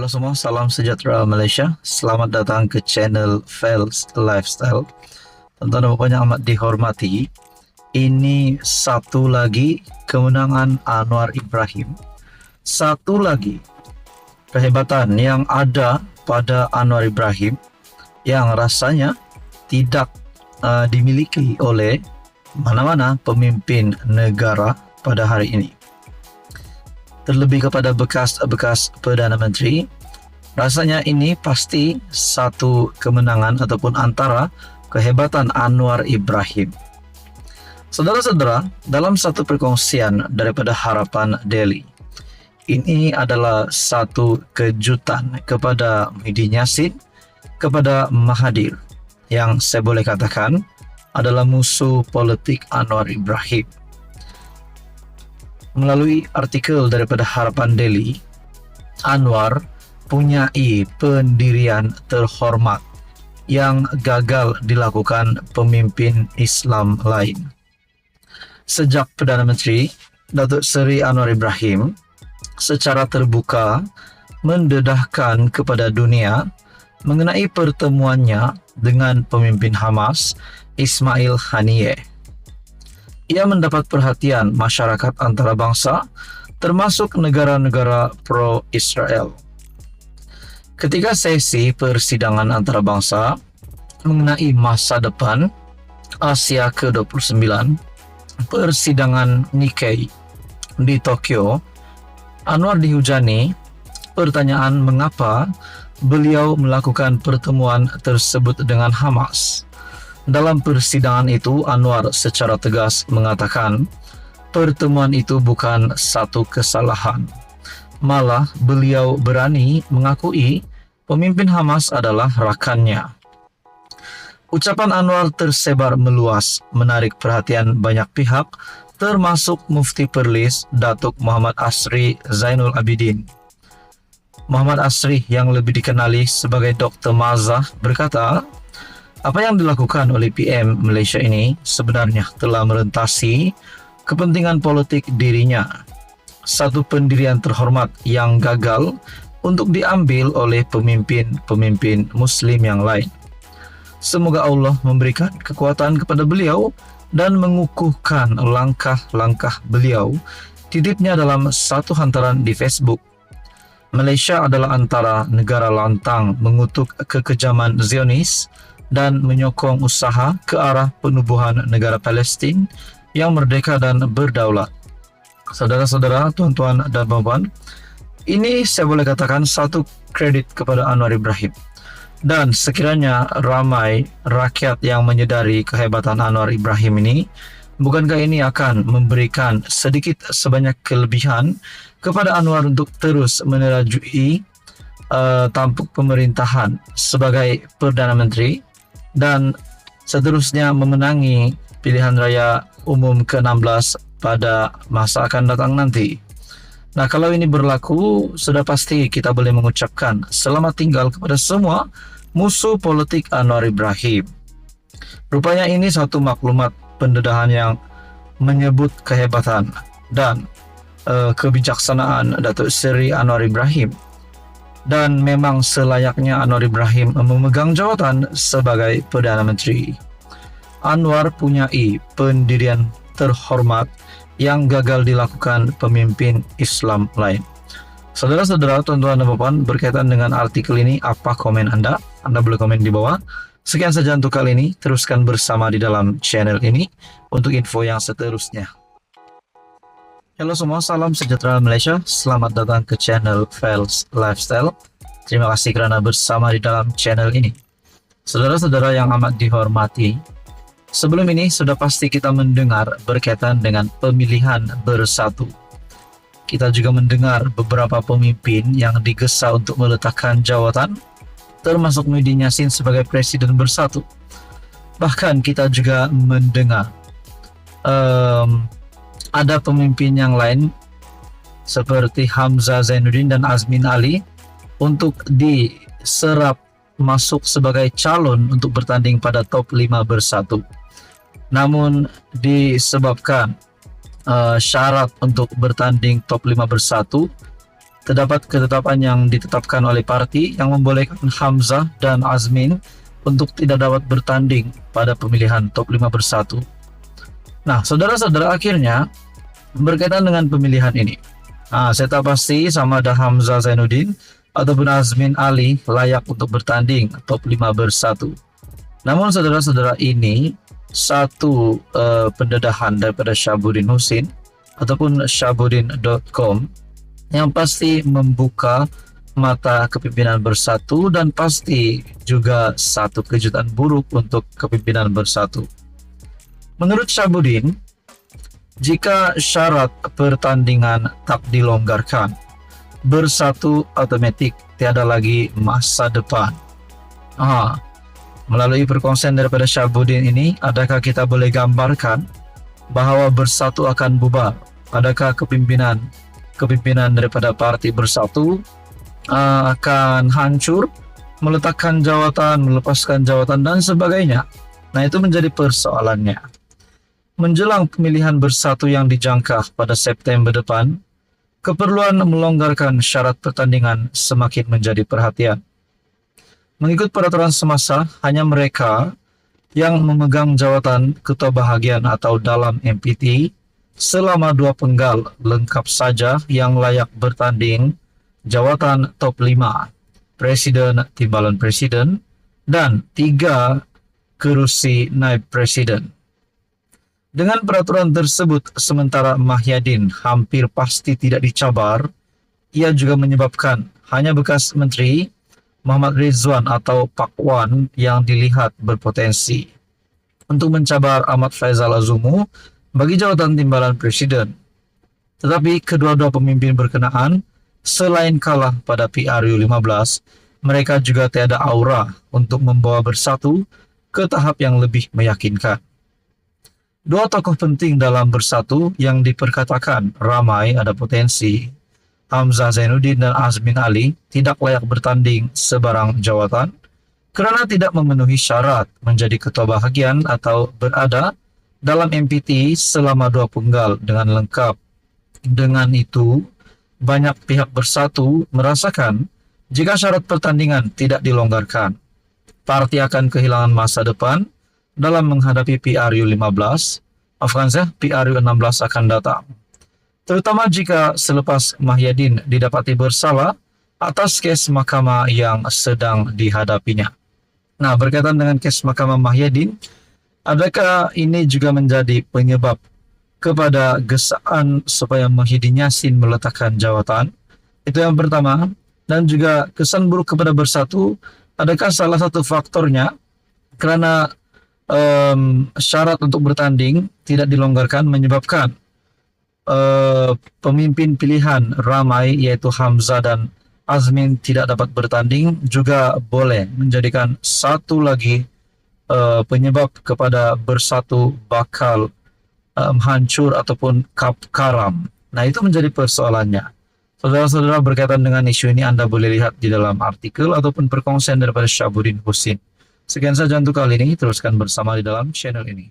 Halo semua, salam sejahtera Malaysia. Selamat datang ke channel Fels Lifestyle. Tuan-tuan dan puan yang amat dihormati, ini satu lagi kemenangan Anwar Ibrahim. Satu lagi kehebatan yang ada pada Anwar Ibrahim yang rasanya tidak dimiliki oleh mana-mana pemimpin negara pada hari ini. Terlebih kepada bekas Perdana Menteri, rasanya ini pasti satu kemenangan ataupun antara kehebatan Anwar Ibrahim. Saudara-saudara, dalam satu perkongsian daripada Harapan Daily, ini adalah satu kejutan kepada Muhyiddin Yassin, kepada Mahathir, yang saya boleh katakan adalah musuh politik Anwar Ibrahim. Melalui artikel daripada Harapan Daily, Anwar punyai pendirian terhormat yang gagal dilakukan pemimpin Islam lain. Sejak Perdana Menteri Datuk Seri Anwar Ibrahim secara terbuka mendedahkan kepada dunia mengenai pertemuannya dengan pemimpin Hamas, Ismail Haniyeh. Ia mendapat perhatian masyarakat antarabangsa, termasuk negara-negara pro-Israel. Ketika sesi persidangan antarabangsa mengenai masa depan Asia ke-29, persidangan Nikkei di Tokyo, Anwar dihujani pertanyaan mengapa beliau melakukan pertemuan tersebut dengan Hamas. Dalam persidangan itu, Anwar secara tegas mengatakan pertemuan itu bukan satu kesalahan. Malah beliau berani mengakui pemimpin Hamas adalah rakannya. Ucapan Anwar tersebar meluas, menarik perhatian banyak pihak, termasuk Mufti Perlis Datuk Muhammad Asri Zainul Abidin. Muhammad Asri yang lebih dikenali sebagai Dr. Mazah berkata, apa yang dilakukan oleh PM Malaysia ini sebenarnya telah merentasi kepentingan politik dirinya. Satu pendirian terhormat yang gagal untuk diambil oleh pemimpin-pemimpin Muslim yang lain. Semoga Allah memberikan kekuatan kepada beliau dan mengukuhkan langkah-langkah beliau. Titipnya dalam satu hantaran di Facebook. Malaysia adalah antara negara lantang mengutuk kekejaman Zionis dan menyokong usaha ke arah penubuhan negara Palestin yang merdeka dan berdaulat. Saudara-saudara, tuan-tuan dan puan-puan, ini saya boleh katakan satu kredit kepada Anwar Ibrahim. Dan sekiranya ramai rakyat yang menyedari kehebatan Anwar Ibrahim ini, bukankah ini akan memberikan sedikit sebanyak kelebihan kepada Anwar untuk terus menerajui tampuk pemerintahan sebagai Perdana Menteri dan seterusnya memenangi pilihan raya umum ke-16 pada masa akan datang nanti. Nah, kalau ini berlaku, sudah pasti kita boleh mengucapkan selamat tinggal kepada semua musuh politik Anwar Ibrahim. Rupanya ini satu maklumat pendedahan yang menyebut kehebatan dan kebijaksanaan Datuk Seri Anwar Ibrahim. Dan memang selayaknya Anwar Ibrahim memegang jawatan sebagai Perdana Menteri. Anwar punyai pendirian terhormat yang gagal dilakukan pemimpin Islam lain. Saudara-saudara, tuan-tuan dan puan, berkaitan dengan artikel ini, apa komen Anda? Anda boleh komen di bawah. Sekian saja untuk kali ini. Teruskan bersama di dalam channel ini untuk info yang seterusnya. Halo semua, salam sejahtera Malaysia. Selamat datang ke channel Fels Lifestyle. Terima kasih kerana bersama di dalam channel ini. Saudara-saudara yang amat dihormati, sebelum ini sudah pasti kita mendengar berkaitan dengan pemilihan bersatu. Kita juga mendengar beberapa pemimpin yang digesa untuk meletakkan jawatan, termasuk Muhyiddin Yassin sebagai Presiden Bersatu. Bahkan kita juga mendengar ada pemimpin yang lain seperti Hamzah Zainuddin dan Azmin Ali untuk diserap masuk sebagai calon untuk bertanding pada top 5 bersatu. Namun disebabkan syarat untuk bertanding top 5 bersatu terdapat ketetapan yang ditetapkan oleh parti yang membolehkan Hamzah dan Azmin untuk tidak dapat bertanding pada pemilihan top 5 bersatu. Nah, saudara-saudara, akhirnya berkaitan dengan pemilihan ini, saya tak pasti sama ada Hamzah Zainuddin ataupun Azmin Ali layak untuk bertanding top 5 bersatu. Namun saudara-saudara, ini satu pendedahan daripada Syahabuddin Husin ataupun syahabuddin.com yang pasti membuka mata kepimpinan bersatu dan pasti juga satu kejutan buruk untuk kepimpinan bersatu. Menurut Syahabuddin, jika syarat pertandingan tak dilonggarkan, bersatu otomatis tiada lagi masa depan. Melalui perkongsian daripada Syahabuddin ini, adakah kita boleh gambarkan bahwa bersatu akan bubar? Adakah kepimpinan daripada parti bersatu akan hancur, meletakkan jawatan, melepaskan jawatan dan sebagainya? Nah, itu menjadi persoalannya. Menjelang pemilihan bersatu yang dijangka pada September depan, keperluan melonggarkan syarat pertandingan semakin menjadi perhatian. Mengikut peraturan semasa, hanya mereka yang memegang jawatan ketua bahagian atau dalam MPT selama 2 penggal lengkap saja yang layak bertanding jawatan top 5, presiden, timbalan presiden, dan 3 kerusi naib presiden. Dengan peraturan tersebut, sementara Mahyadin hampir pasti tidak dicabar, ia juga menyebabkan hanya bekas menteri Muhammad Ridwan atau Pak Wan yang dilihat berpotensi untuk mencabar Ahmad Faisal Azumu bagi jawatan timbalan presiden. Tetapi kedua-dua pemimpin berkenaan, selain kalah pada PRU 15, mereka juga tiada aura untuk membawa bersatu ke tahap yang lebih meyakinkan. Dua tokoh penting dalam bersatu yang diperkatakan ramai ada potensi, Hamzah Zainuddin dan Azmin Ali, tidak layak bertanding sebarang jawatan karena tidak memenuhi syarat menjadi ketua bahagian atau berada dalam MPT selama 2 penggal dengan lengkap. Dengan itu, banyak pihak bersatu merasakan jika syarat pertandingan tidak dilonggarkan, parti akan kehilangan masa depan dalam menghadapi PRU 15, PRU 16 akan datang. Terutama jika selepas Mahyadin didapati bersalah atas kes mahkamah yang sedang dihadapinya. Nah, berkaitan dengan kes mahkamah Mahyadin, adakah ini juga menjadi penyebab kepada gesaan supaya Muhyiddin Yassin meletakkan jawatan? Itu yang pertama. Dan juga kesan buruk kepada bersatu, adakah salah satu faktornya karena syarat untuk bertanding tidak dilonggarkan menyebabkan pemimpin pilihan ramai yaitu Hamzah dan Azmin tidak dapat bertanding, juga boleh menjadikan satu lagi penyebab kepada bersatu bakal hancur ataupun karam. Nah, itu menjadi persoalannya. Saudara-saudara, berkaitan dengan isu ini Anda boleh lihat di dalam artikel ataupun perkongsian daripada Syahabuddin Husin. Sekian saja untuk kali ini, teruskan bersama di dalam channel ini.